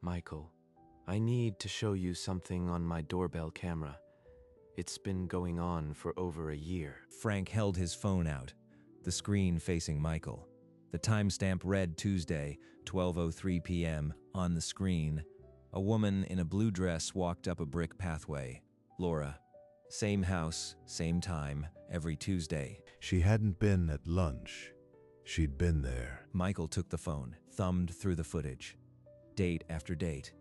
Michael, I need to show you something on my doorbell camera. It's been going on for over a year. Frank held his phone out, the screen facing Michael. The timestamp read Tuesday, 12:03 p.m. On the screen, a woman in a blue dress walked up a brick pathway. Laura. Same house, same time, every Tuesday. She hadn't been at lunch. She'd been there. Michael took the phone, thumbed through the footage. Date after date.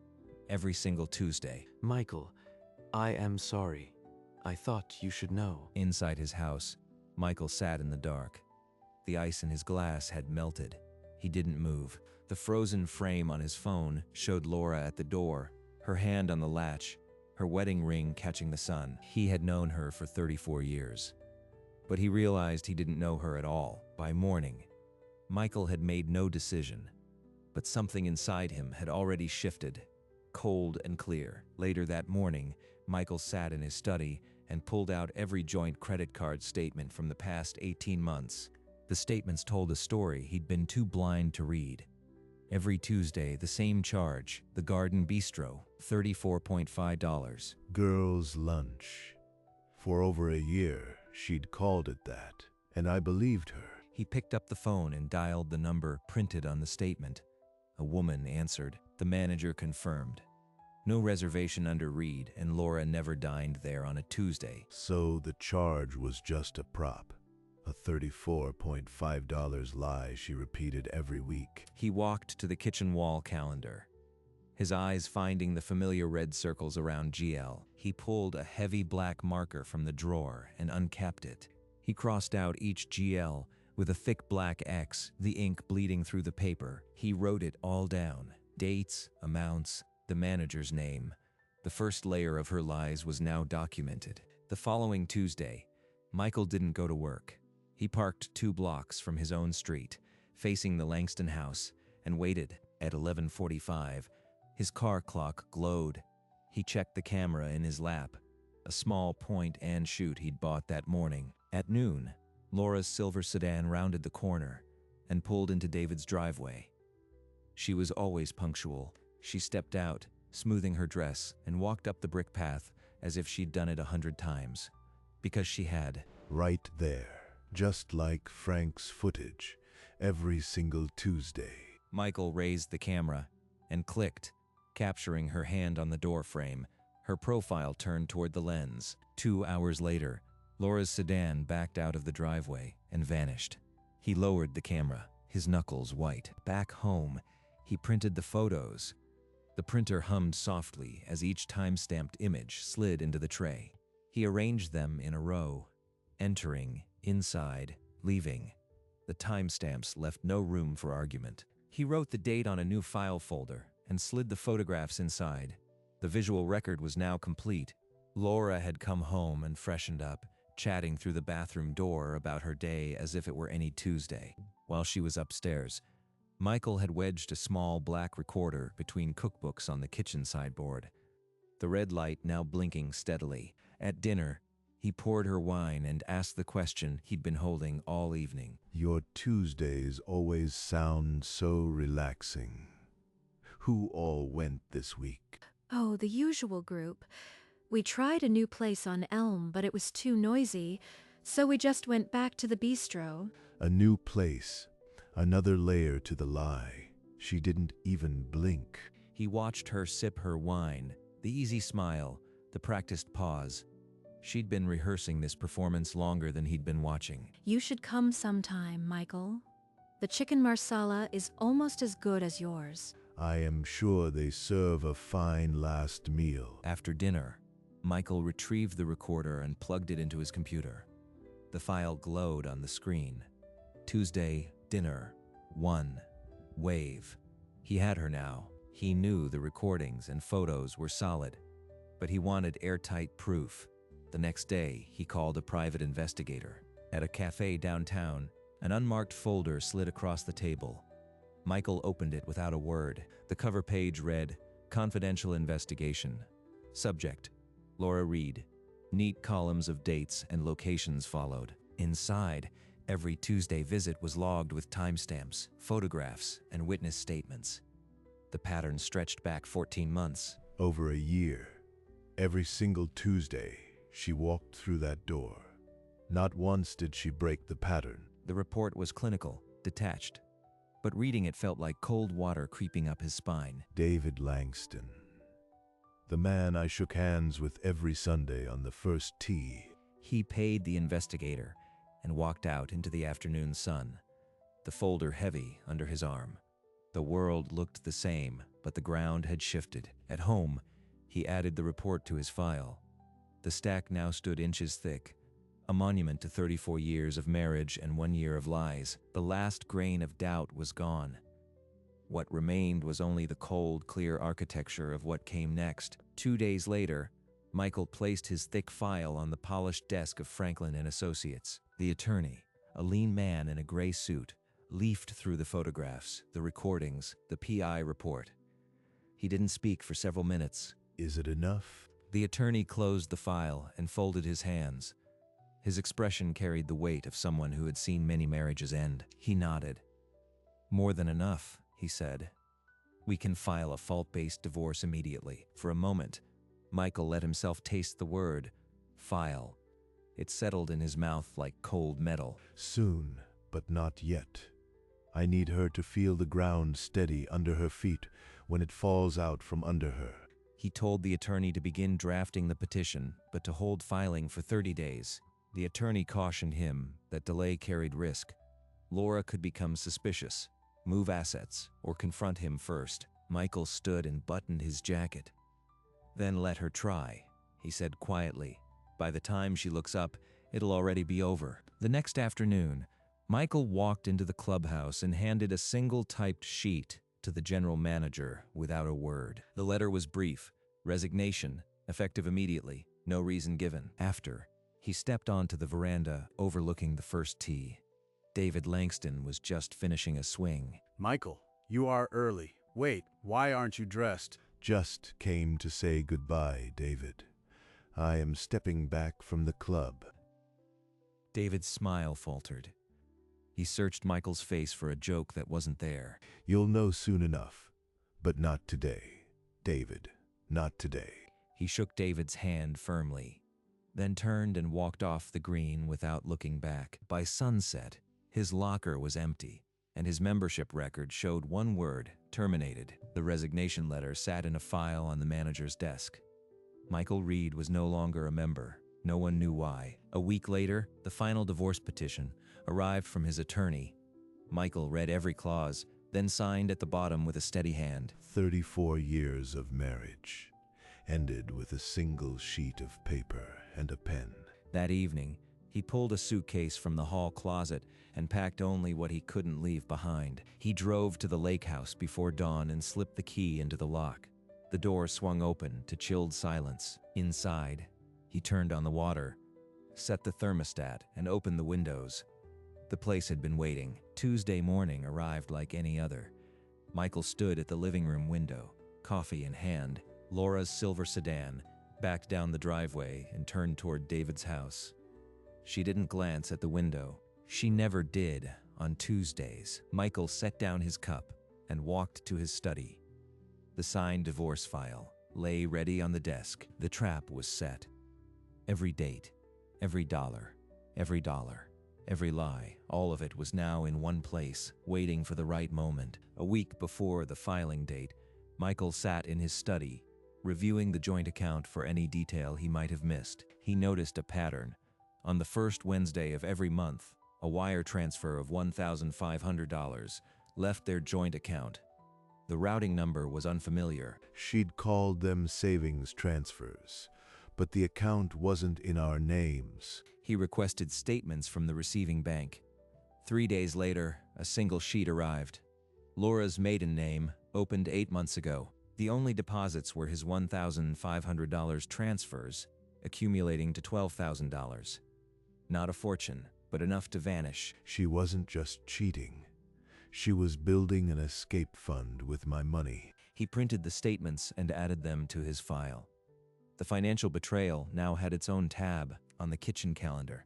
Every single Tuesday. Michael, I am sorry. I thought you should know. Inside his house, Michael sat in the dark. The ice in his glass had melted. He didn't move. The frozen frame on his phone showed Laura at the door, her hand on the latch, her wedding ring catching the sun. He had known her for 34 years. But he realized he didn't know her at all. By morning, Michael had made no decision, but something inside him had already shifted, cold and clear. Later that morning, Michael sat in his study and pulled out every joint credit card statement from the past 18 months. The statements told a story he'd been too blind to read. Every Tuesday, the same charge, the Garden Bistro, $34.5. Girls' lunch. For over a year, she'd called it that, and I believed her. He picked up the phone and dialed the number printed on the statement. A woman answered. The manager confirmed. No reservation under Reed, and Laura never dined there on a Tuesday. So the charge was just a prop. A $34.5 lie she repeated every week. He walked to the kitchen wall calendar, his eyes finding the familiar red circles around GL. He pulled a heavy black marker from the drawer and uncapped it. He crossed out each GL with a thick black X, the ink bleeding through the paper. He wrote it all down. Dates, amounts, the manager's name. The first layer of her lies was now documented. The following Tuesday, Michael didn't go to work. He parked 2 blocks from his own street, facing the Langston house, and waited. At 11:45, his car clock glowed. He checked the camera in his lap, a small point and shoot he'd bought that morning. At noon, Laura's silver sedan rounded the corner and pulled into David's driveway. She was always punctual. She stepped out, smoothing her dress, and walked up the brick path as if she'd done it 100 times. Because she had. Right there. Just like Frank's footage, every single Tuesday. Michael raised the camera and clicked, capturing her hand on the door frame, her profile turned toward the lens. 2 hours later, Laura's sedan backed out of the driveway and vanished. He lowered the camera, his knuckles white. Back home, he printed the photos. The printer hummed softly as each time-stamped image slid into the tray. He arranged them in a row, entering, inside, leaving. The timestamps left no room for argument. He wrote the date on a new file folder and slid the photographs inside. The visual record was now complete. Laura had come home and freshened up, chatting through the bathroom door about her day as if it were any Tuesday. While she was upstairs, Michael had wedged a small black recorder between cookbooks on the kitchen sideboard, the red light now blinking steadily. At dinner, he poured her wine and asked the question he'd been holding all evening. Your Tuesdays always sound so relaxing. Who all went this week? Oh, the usual group. We tried a new place on Elm, but it was too noisy, so we just went back to the bistro. A new place. Another layer to the lie. She didn't even blink. He watched her sip her wine, the easy smile, the practiced pause. She'd been rehearsing this performance longer than he'd been watching. You should come sometime, Michael. The chicken marsala is almost as good as yours. I am sure they serve a fine last meal. After dinner, Michael retrieved the recorder and plugged it into his computer. The file glowed on the screen. Tuesday, dinner, 1, wave. He had her now. He knew the recordings and photos were solid, but he wanted airtight proof. The next day, he called a private investigator. At a cafe downtown, an unmarked folder slid across the table. Michael opened it without a word. The cover page read, "Confidential Investigation." Subject, Laura Reed. Neat columns of dates and locations followed. Inside, every Tuesday visit was logged with timestamps, photographs, and witness statements. The pattern stretched back 14 months. Over a year. Every single Tuesday, she walked through that door. Not once did she break the pattern. The report was clinical, detached, but reading it felt like cold water creeping up his spine. David Langston. The man I shook hands with every Sunday on the first tee. He paid the investigator and walked out into the afternoon sun, the folder heavy under his arm. The world looked the same, but the ground had shifted. At home, he added the report to his file. The stack now stood inches thick, a monument to 34 years of marriage and 1 year of lies. The last grain of doubt was gone. What remained was only the cold, clear architecture of what came next. 2 days later, Michael placed his thick file on the polished desk of Franklin and Associates. The attorney, a lean man in a gray suit, leafed through the photographs, the recordings, the PI report. He didn't speak for several minutes. Is it enough? The attorney closed the file and folded his hands. His expression carried the weight of someone who had seen many marriages end. He nodded. "More than enough," he said. "We can file a fault-based divorce immediately." For a moment, Michael let himself taste the word, file. It settled in his mouth like cold metal. Soon, but not yet. I need her to feel the ground steady under her feet when it falls out from under her. He told the attorney to begin drafting the petition, but to hold filing for 30 days. The attorney cautioned him that delay carried risk. Laura could become suspicious, move assets, or confront him first. Michael stood and buttoned his jacket. "Then let her try," he said quietly. "By the time she looks up, it'll already be over." The next afternoon, Michael walked into the clubhouse and handed a single typed sheet to the general manager without a word. The letter was brief: resignation, effective immediately, no reason given. After, he stepped onto the veranda overlooking the first tee. David Langston was just finishing a swing. "Michael, you are early. Wait, why aren't you dressed?" Just came to say goodbye, David. I am stepping back from the club. David's smile faltered. He searched Michael's face for a joke that wasn't there. You'll know soon enough, but not today, David, not today. He shook David's hand firmly, then turned and walked off the green without looking back. By sunset, his locker was empty, and his membership record showed one word: terminated. The resignation letter sat in a file on the manager's desk. Michael Reed was no longer a member. No one knew why. A week later, the final divorce petition arrived from his attorney. Michael read every clause, then signed at the bottom with a steady hand. 34 years of marriage ended with a single sheet of paper and a pen. That evening, he pulled a suitcase from the hall closet and packed only what he couldn't leave behind. He drove to the lake house before dawn and slipped the key into the lock. The door swung open to chilled silence. Inside, he turned on the water, set the thermostat, and opened the windows. The place had been waiting. Tuesday morning arrived like any other. Michael stood at the living room window, coffee in hand. Laura's silver sedan backed down the driveway and turned toward David's house. She didn't glance at the window. She never did on Tuesdays. Michael set down his cup and walked to his study. The signed divorce file lay ready on the desk. The trap was set. Every date, every dollar, every lie, all of it was now in one place, waiting for the right moment. A week before the filing date, Michael sat in his study, reviewing the joint account for any detail he might have missed. He noticed a pattern. On the first Wednesday of every month, a wire transfer of $1,500 left their joint account. The routing number was unfamiliar. She'd called them savings transfers, but the account wasn't in our names. He requested statements from the receiving bank. 3 days later, a single sheet arrived. Laura's maiden name, opened 8 months ago. The only deposits were his $1,500 transfers, accumulating to $12,000. Not a fortune, but enough to vanish. She wasn't just cheating. She was building an escape fund with my money. He printed the statements and added them to his file. The financial betrayal now had its own tab on the kitchen calendar.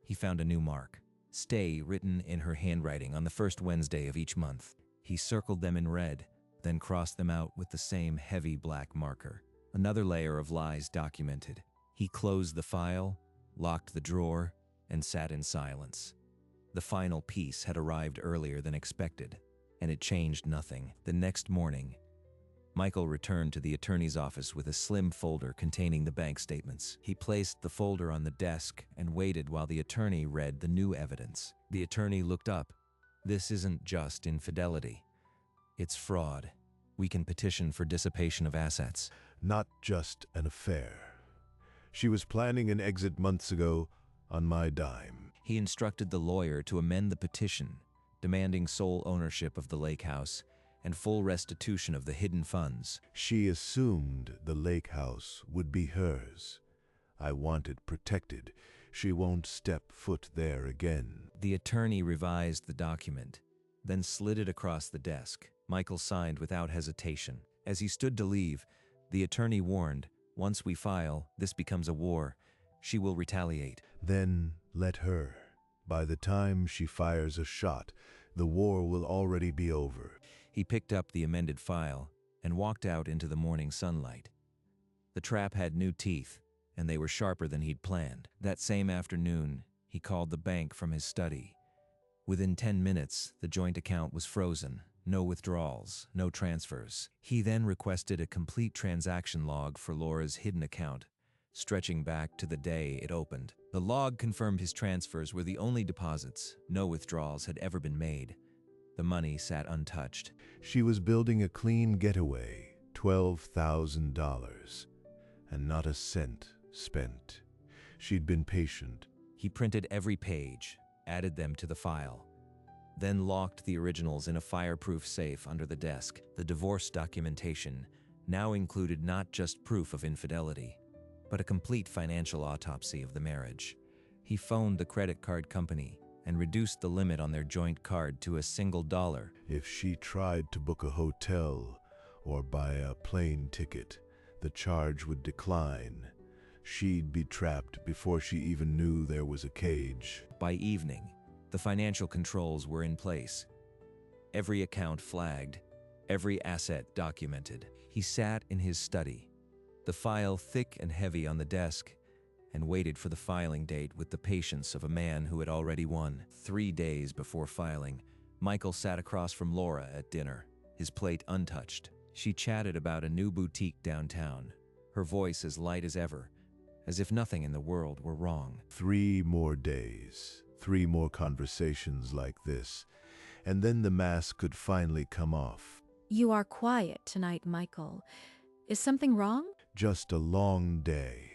He found a new mark: stay, written in her handwriting on the first Wednesday of each month. He circled them in red, then crossed them out with the same heavy black marker. Another layer of lies documented. He closed the file, locked the drawer, and sat in silence. The final piece had arrived earlier than expected, and it changed nothing. The next morning, Michael returned to the attorney's office with a slim folder containing the bank statements. He placed the folder on the desk and waited while the attorney read the new evidence. The attorney looked up. "This isn't just infidelity. It's fraud. We can petition for dissipation of assets." Not just an affair. She was planning an exit months ago on my dime. He instructed the lawyer to amend the petition, demanding sole ownership of the lake house and full restitution of the hidden funds. She assumed the lake house would be hers. I want it protected. She won't step foot there again. The attorney revised the document, then slid it across the desk. Michael signed without hesitation. As he stood to leave, the attorney warned, "Once we file, this becomes a war. She will retaliate." Then let her. By the time she fires a shot, the war will already be over. He picked up the amended file and walked out into the morning sunlight. The trap had new teeth, and they were sharper than he'd planned. That same afternoon, he called the bank from his study. Within 10 minutes, the joint account was frozen. No withdrawals, no transfers. He then requested a complete transaction log for Laura's hidden account, stretching back to the day it opened. The log confirmed his transfers were the only deposits. No withdrawals had ever been made. The money sat untouched. She was building a clean getaway, $12,000, and not a cent spent. She'd been patient. He printed every page, added them to the file, then locked the originals in a fireproof safe under the desk. The divorce documentation now included not just proof of infidelity, but a complete financial autopsy of the marriage. He phoned the credit card company and reduced the limit on their joint card to a single $1. If she tried to book a hotel or buy a plane ticket, the charge would decline. She'd be trapped before she even knew there was a cage. By evening, the financial controls were in place. Every account flagged, every asset documented. He sat in his study, the file thick and heavy on the desk, and waited for the filing date with the patience of a man who had already won. 3 days before filing, Michael sat across from Laura at dinner, his plate untouched. She chatted about a new boutique downtown, her voice as light as ever, as if nothing in the world were wrong. 3 more days, 3 more conversations like this, and then the mask could finally come off. You are quiet tonight, Michael. Is something wrong? Just a long day.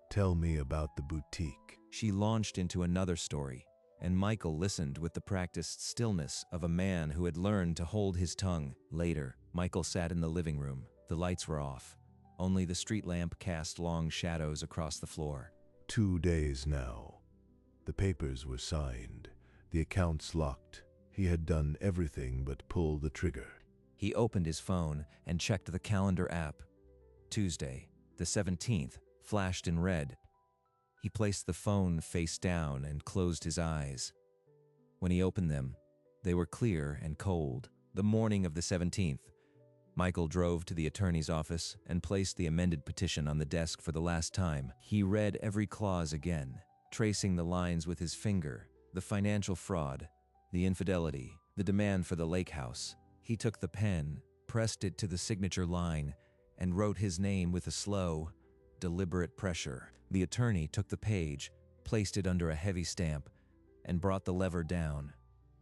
Tell me about the boutique. She launched into another story, and Michael listened with the practiced stillness of a man who had learned to hold his tongue. Later, Michael sat in the living room. The lights were off. Only the street lamp cast long shadows across the floor. 2 days now. The papers were signed, the accounts locked. He had done everything but pull the trigger. He opened his phone and checked the calendar app. Tuesday, the 17th, flashed in red. He placed the phone face down and closed his eyes. When he opened them, they were clear and cold. The morning of the 17th, Michael drove to the attorney's office and placed the amended petition on the desk for the last time. He read every clause again, tracing the lines with his finger: the financial fraud, the infidelity, the demand for the lake house. He took the pen, pressed it to the signature line, and wrote his name with a slow, deliberate pressure. The attorney took the page, placed it under a heavy stamp, and brought the lever down.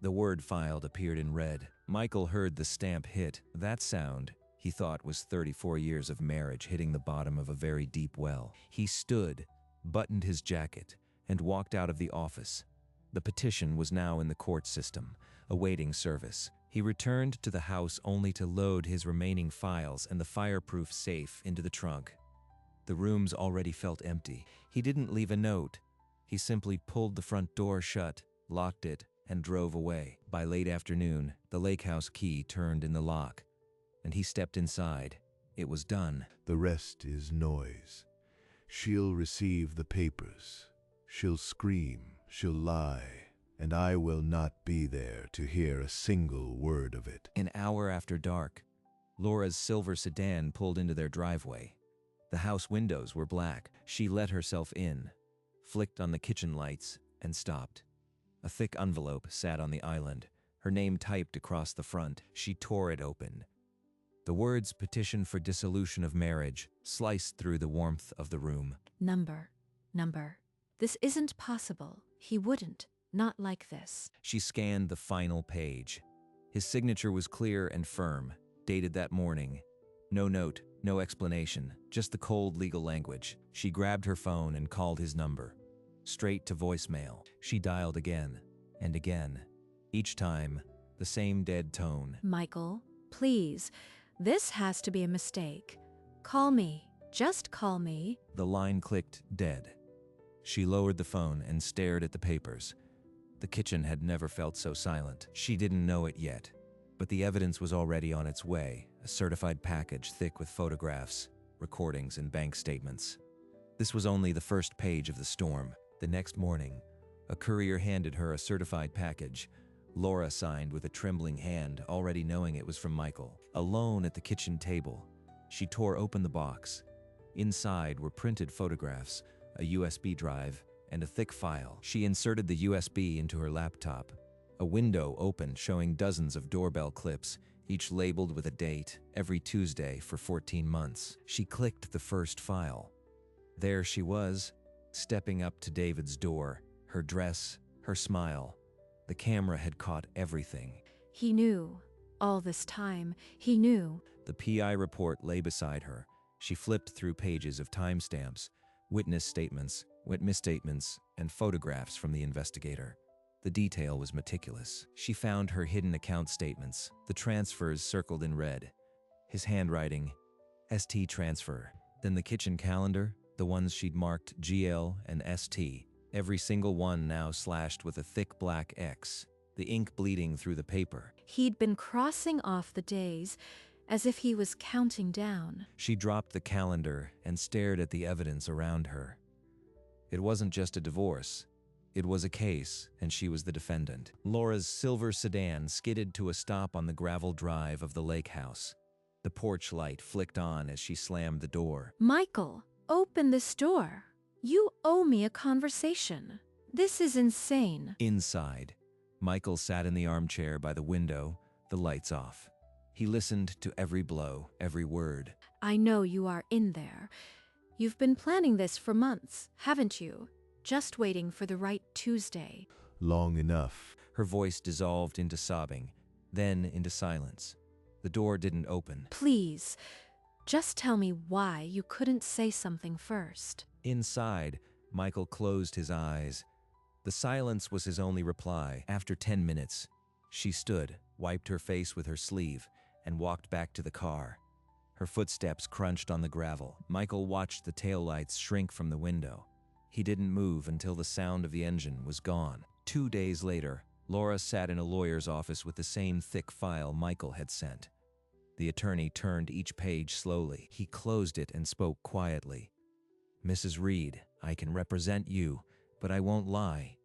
The word filed appeared in red. Michael heard the stamp hit. That sound, he thought, was 34 years of marriage hitting the bottom of a very deep well. He stood, buttoned his jacket, and walked out of the office. The petition was now in the court system, awaiting service. He returned to the house only to load his remaining files and the fireproof safe into the trunk. The rooms already felt empty. He didn't leave a note. He simply pulled the front door shut, locked it, and drove away. By late afternoon, the lake house key turned in the lock, and he stepped inside. It was done. The rest is noise. She'll receive the papers. She'll scream. She'll lie. And I will not be there to hear a single word of it. An hour after dark, Laura's silver sedan pulled into their driveway. The house windows were black. She let herself in, flicked on the kitchen lights, and stopped. A thick envelope sat on the island, her name typed across the front. She tore it open. The words "petition for dissolution of marriage" sliced through the warmth of the room. Number. This isn't possible. He wouldn't. Not like this. She scanned the final page. His signature was clear and firm, dated that morning. No note, no explanation, just the cold legal language. She grabbed her phone and called his number. Straight to voicemail. She dialed again and again. Each time, the same dead tone. Michael, please. This has to be a mistake. Call me. Just call me. The line clicked dead. She lowered the phone and stared at the papers. The kitchen had never felt so silent. She didn't know it yet, but the evidence was already on its way, a certified package thick with photographs, recordings, and bank statements. This was only the first page of the storm. The next morning, a courier handed her a certified package. Laura signed with a trembling hand, already knowing it was from Michael. Alone at the kitchen table, she tore open the box. Inside were printed photographs, a USB drive, and a thick file. She inserted the USB into her laptop. A window opened showing dozens of doorbell clips, each labeled with a date, every Tuesday for 14 months. She clicked the first file. There she was, stepping up to David's door, her dress, her smile. The camera had caught everything. He knew. All this time, he knew. The PI report lay beside her. She flipped through pages of timestamps, witness statements, witness statements, and photographs from the investigator. The detail was meticulous. She found her hidden account statements, the transfers circled in red. His handwriting, ST transfer. Then the kitchen calendar, the ones she'd marked GL and ST. Every single one now slashed with a thick black X, the ink bleeding through the paper. He'd been crossing off the days as if he was counting down. She dropped the calendar and stared at the evidence around her. It wasn't just a divorce. It was a case, and she was the defendant. Laura's silver sedan skidded to a stop on the gravel drive of the lake house. The porch light flicked on as she slammed the door. Michael, open this door. You owe me a conversation. This is insane. Inside, Michael sat in the armchair by the window, the lights off. He listened to every blow, every word. I know you are in there. You've been planning this for months, haven't you? Just waiting for the right Tuesday. Long enough. Her voice dissolved into sobbing, then into silence. The door didn't open. Please, just tell me why you couldn't say something first. Inside, Michael closed his eyes. The silence was his only reply. After 10 minutes, she stood, wiped her face with her sleeve, and walked back to the car. Her footsteps crunched on the gravel. Michael watched the taillights shrink from the window. He didn't move until the sound of the engine was gone. 2 days later, Laura sat in a lawyer's office with the same thick file Michael had sent. The attorney turned each page slowly. He closed it and spoke quietly. "Mrs. Reed, I can represent you, but I won't lie.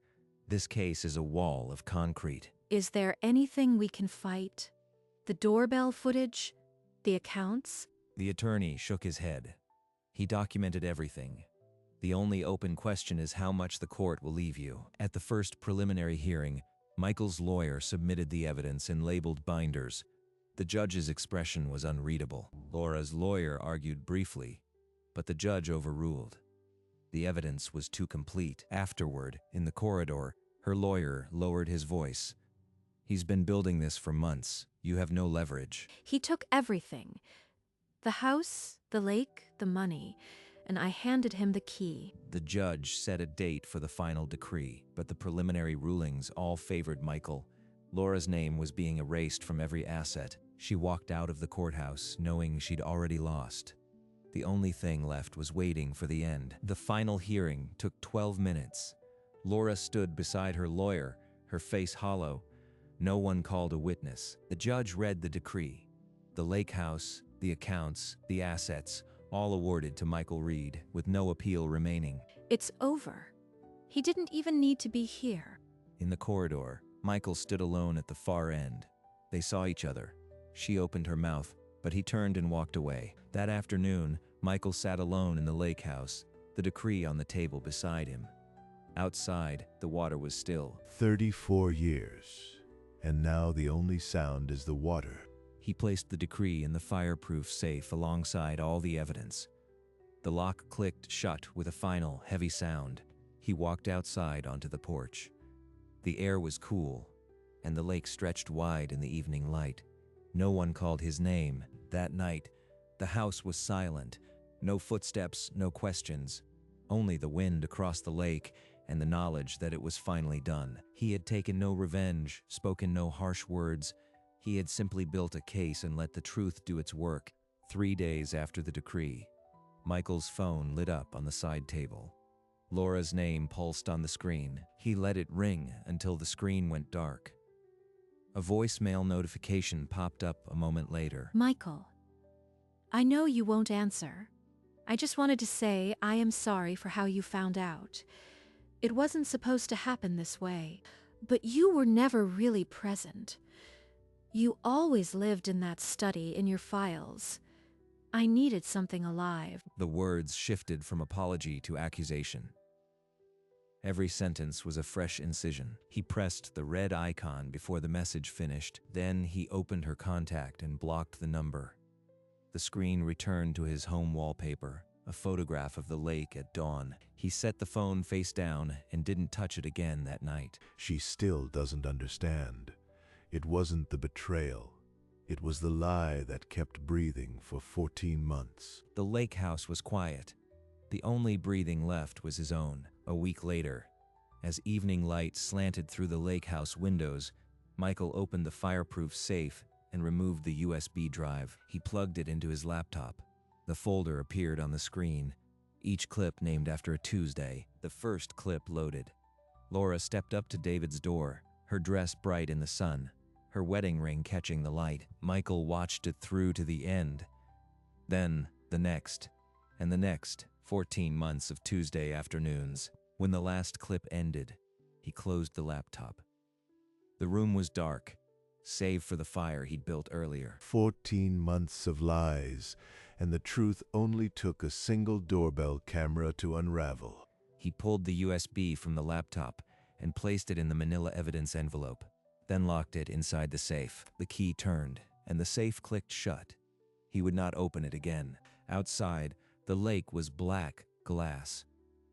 This case is a wall of concrete." Is there anything we can fight? The doorbell footage? The accounts? The attorney shook his head. He documented everything. The only open question is how much the court will leave you. At the first preliminary hearing, Michael's lawyer submitted the evidence in labeled binders. The judge's expression was unreadable. Laura's lawyer argued briefly, but the judge overruled. The evidence was too complete. Afterward, in the corridor, her lawyer lowered his voice. "He's been building this for months. You have no leverage." He took everything. The house, the lake, the money, and I handed him the key. The judge set a date for the final decree, but the preliminary rulings all favored Michael. Laura's name was being erased from every asset. She walked out of the courthouse knowing she'd already lost. The only thing left was waiting for the end. The final hearing took 12 minutes. Laura stood beside her lawyer, her face hollow. No one called a witness. The judge read the decree. The lake house, the accounts, the assets, all awarded to Michael Reed, with no appeal remaining. It's over. He didn't even need to be here. In the corridor, Michael stood alone at the far end. They saw each other. She opened her mouth, but he turned and walked away. That afternoon, Michael sat alone in the lake house, the decree on the table beside him. Outside, the water was still. 34 years, and now the only sound is the water. He placed the decree in the fireproof safe alongside all the evidence. The lock clicked shut with a final, heavy sound. He walked outside onto the porch. The air was cool, and the lake stretched wide in the evening light. No one called his name. That night, the house was silent. No footsteps, no questions. Only the wind across the lake and the knowledge that it was finally done. He had taken no revenge, spoken no harsh words. He had simply built a case and let the truth do its work. 3 days after the decree, Michael's phone lit up on the side table. Laura's name pulsed on the screen. He let it ring until the screen went dark. A voicemail notification popped up a moment later. Michael, I know you won't answer. I just wanted to say I am sorry for how you found out. It wasn't supposed to happen this way, but you were never really present. You always lived in that study in your files. I needed something alive. The words shifted from apology to accusation. Every sentence was a fresh incision. He pressed the red icon before the message finished. Then he opened her contact and blocked the number. The screen returned to his home wallpaper, a photograph of the lake at dawn. He set the phone face down and didn't touch it again that night. She still doesn't understand. It wasn't the betrayal. It was the lie that kept breathing for 14 months. The lake house was quiet. The only breathing left was his own. A week later, as evening light slanted through the lake house windows, Michael opened the fireproof safe and removed the USB drive. He plugged it into his laptop. The folder appeared on the screen, each clip named after a Tuesday. The first clip loaded. Laura stepped up to David's door, her dress bright in the sun, her wedding ring catching the light. Michael watched it through to the end. Then the next, and the next 14 months of Tuesday afternoons. When the last clip ended, he closed the laptop. The room was dark, save for the fire he'd built earlier. 14 months of lies, and the truth only took a single doorbell camera to unravel. He pulled the USB from the laptop and placed it in the manila evidence envelope, then locked it inside the safe. The key turned, and the safe clicked shut. He would not open it again. Outside, the lake was black glass.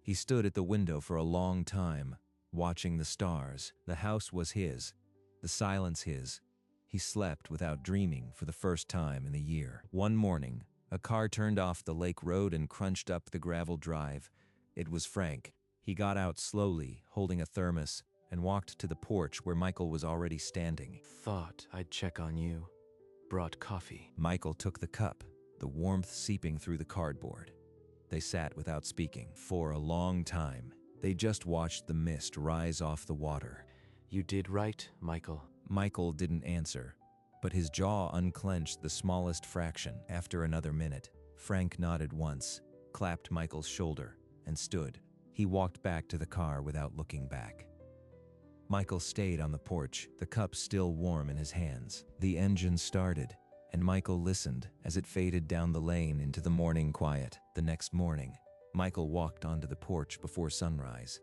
He stood at the window for a long time, watching the stars. The house was his, the silence his. He slept without dreaming for the first time in a year. One morning, a car turned off the lake road and crunched up the gravel drive. It was Frank. He got out slowly, holding a thermos, and walked to the porch where Michael was already standing. Thought I'd check on you. Brought coffee. Michael took the cup, the warmth seeping through the cardboard. They sat without speaking. For a long time, they just watched the mist rise off the water. You did right, Michael. Michael didn't answer, but his jaw unclenched the smallest fraction. After another minute, Frank nodded once, clapped Michael's shoulder, and stood. He walked back to the car without looking back. Michael stayed on the porch, the cup still warm in his hands. The engine started, and Michael listened as it faded down the lane into the morning quiet. The next morning, Michael walked onto the porch before sunrise.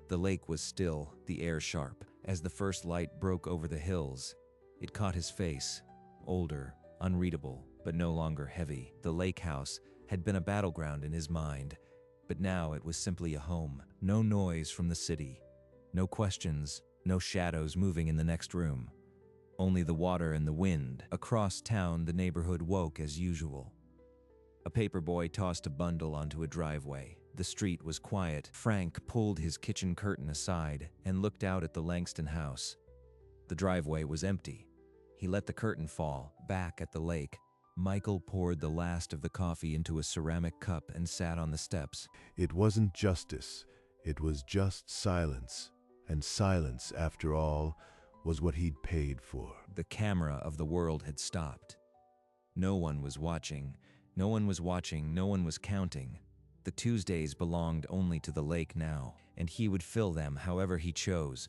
The lake was still, the air sharp. As the first light broke over the hills, it caught his face, older, unreadable, but no longer heavy. The lake house had been a battleground in his mind, but now it was simply a home. No noise from the city, no questions, no shadows moving in the next room. Only the water and the wind. Across town, the neighborhood woke as usual. A paperboy tossed a bundle onto a driveway. The street was quiet. Frank pulled his kitchen curtain aside and looked out at the Langston house. The driveway was empty. He let the curtain fall. Back at the lake, Michael poured the last of the coffee into a ceramic cup and sat on the steps. It wasn't justice. It was just silence. And silence, after all, was what he'd paid for. The camera of the world had stopped. No one was watching. No one was watching. No one was counting. The Tuesdays belonged only to the lake now, and he would fill them however he chose,